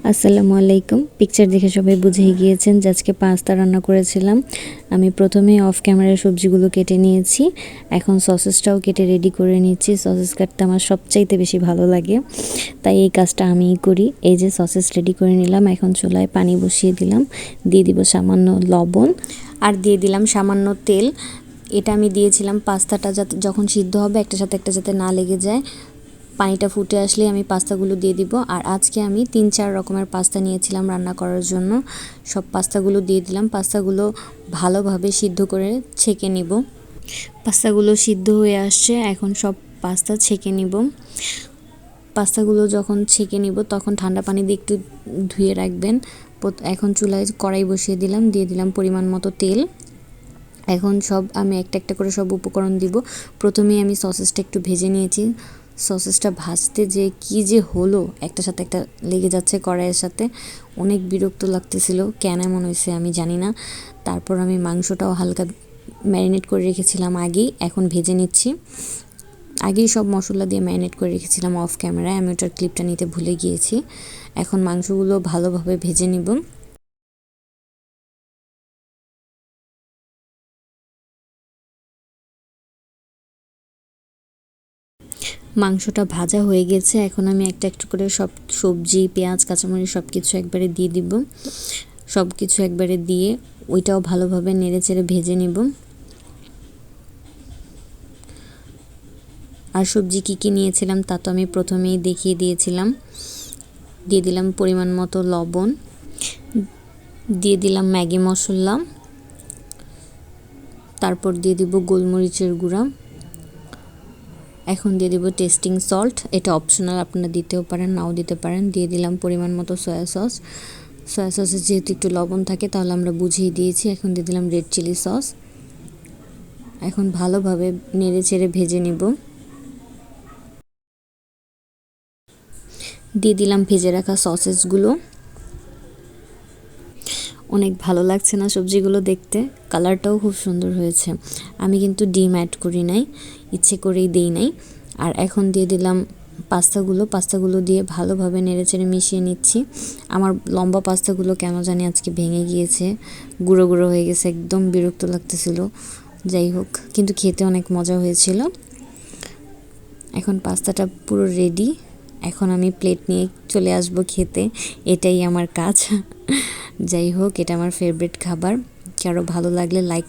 আসসালামু আলাইকুম। পিকচার দেখে সবাই বুঝেই গিয়েছেন যে আজকে পাস্তা রান্না করেছিলাম। আমি প্রথমে অফ ক্যামেরায় সবজিগুলো কেটে নিয়েছি, এখন সসেসটাও কেটে রেডি করে নিচ্ছি। সসেস কাটতে আমার সবচাইতে বেশি ভালো লাগে, তাই এই কাজটা আমিই করি। এই যে সসেস রেডি করে নিলাম, এখন চুলায় পানি বসিয়ে দিলাম, দিয়ে দিব সামান্য লবণ আর দিয়ে দিলাম সামান্য তেল। এটা আমি দিয়েছিলাম পাস্তাটা যাতে যখন সিদ্ধ হবে একটা সাথে একটা যাতে না লেগে যায়। পানিটা ফুটে আসলে আমি পাস্তাগুলো দিয়ে দিব। আর আজকে আমি 3-4 রকমের পাস্তা নিয়েছিলাম রান্না করার জন্য। সব পাস্তাগুলো দিয়ে দিলাম। পাস্তাগুলো ভালোভাবে সিদ্ধ করে ছেঁকে নিব। পাস্তাগুলো সিদ্ধ হয়ে আসছে, এখন সব পাস্তা ছেঁকে নিব। পাস্তাগুলো যখন ছেঁকে নিব তখন ঠান্ডা পানি দিয়ে একটু ধুয়ে রাখবেন। এখন চুলায় কড়াই বসিয়ে দিলাম, দিয়ে দিলাম পরিমাণ মতো তেল। এখন সব আমি একটা একটা করে সব উপকরণ দিব। প্রথমেই আমি সসেসটা একটু ভেজে নিয়েছি। সসেসটা ভাজতে যে কি যে হলো, একটার সাথে একটা লেগে যাচ্ছে কড়াইয়ের সাথে, অনেক বিরক্ত লাগতেছিল। কেন এমন হয়েছে আমি জানি না। তারপর আমি মাংসটাও হালকা ম্যারিনেট করে রেখেছিলাম আগেই, এখন ভেজে নিচ্ছি। আগেই সব মশলা দিয়ে ম্যারিনেট করে রেখেছিলাম অফ ক্যামেরায়, আমি ওটার ক্লিপটা নিতে ভুলে গিয়েছি। এখন মাংসগুলো ভালোভাবে ভেজে নিব। মাংসটা ভাজা হয়ে গেছে, এখন আমি একটা একটা করে সব সবজি, পেঁয়াজ, কাঁচামরিচ সব কিছু একবারে দিয়ে দিব। সব কিছু একবারে দিয়ে ওইটাও ভালোভাবে নেড়ে চেড়ে ভেজে নিব। আর সবজি কী কী নিয়েছিলাম তা তো আমি প্রথমেই দেখিয়ে দিয়েছিলাম। দিয়ে দিলাম পরিমাণ মতো লবণ, দিয়ে দিলাম ম্যাগি মশলা, তারপর দিয়ে দিব গোলমরিচের গুঁড়া, এখন দিয়ে দিব টেস্টিং সল্ট। এটা অপশনাল, আপনারা দিতেও পারেন নাও দিতে পারেন। দিয়ে দিলাম পরিমাণ মতো সয়া সস। সয়া সসে যেহেতু একটু লবণ থাকে তাহলে আমরা বুঝিয়ে দিয়েছি। এখন দিয়ে দিলাম রেড চিলি সস। এখন ভালোভাবে নেড়ে চেড়ে ভেজে নিব। দিয়ে দিলাম ভেজে রাখা সসেসগুলো। অনেক ভালো লাগছে না সবজিগুলো দেখতে, কালারটাও খুব সুন্দর হয়েছে। আমি কিন্তু ডিম অ্যাড করি নাই, ইচ্ছে করেই দেই নাই। আর এখন দিয়ে দিলাম পাস্তাগুলো দিয়ে ভালোভাবে নেড়েচেড়ে মিশিয়ে নিচ্ছি। আমার লম্বা পাস্তাগুলো কেন জানি আজকে ভেঙে গিয়েছে, গুঁড়ো গুঁড়ো হয়ে গেছে, একদম বিরক্ত লাগতেছিল। যাই হোক, কিন্তু খেতে অনেক মজা হয়েছিল। এখন পাস্তাটা পুরো রেডি, এখন আমি প্লেট নিয়ে চলে আসবো খেতে। এটাই আমার কাজ। যাই হোক, এটা আমার ফেভারিট খাবার। কারো ভালো লাগলে লাইক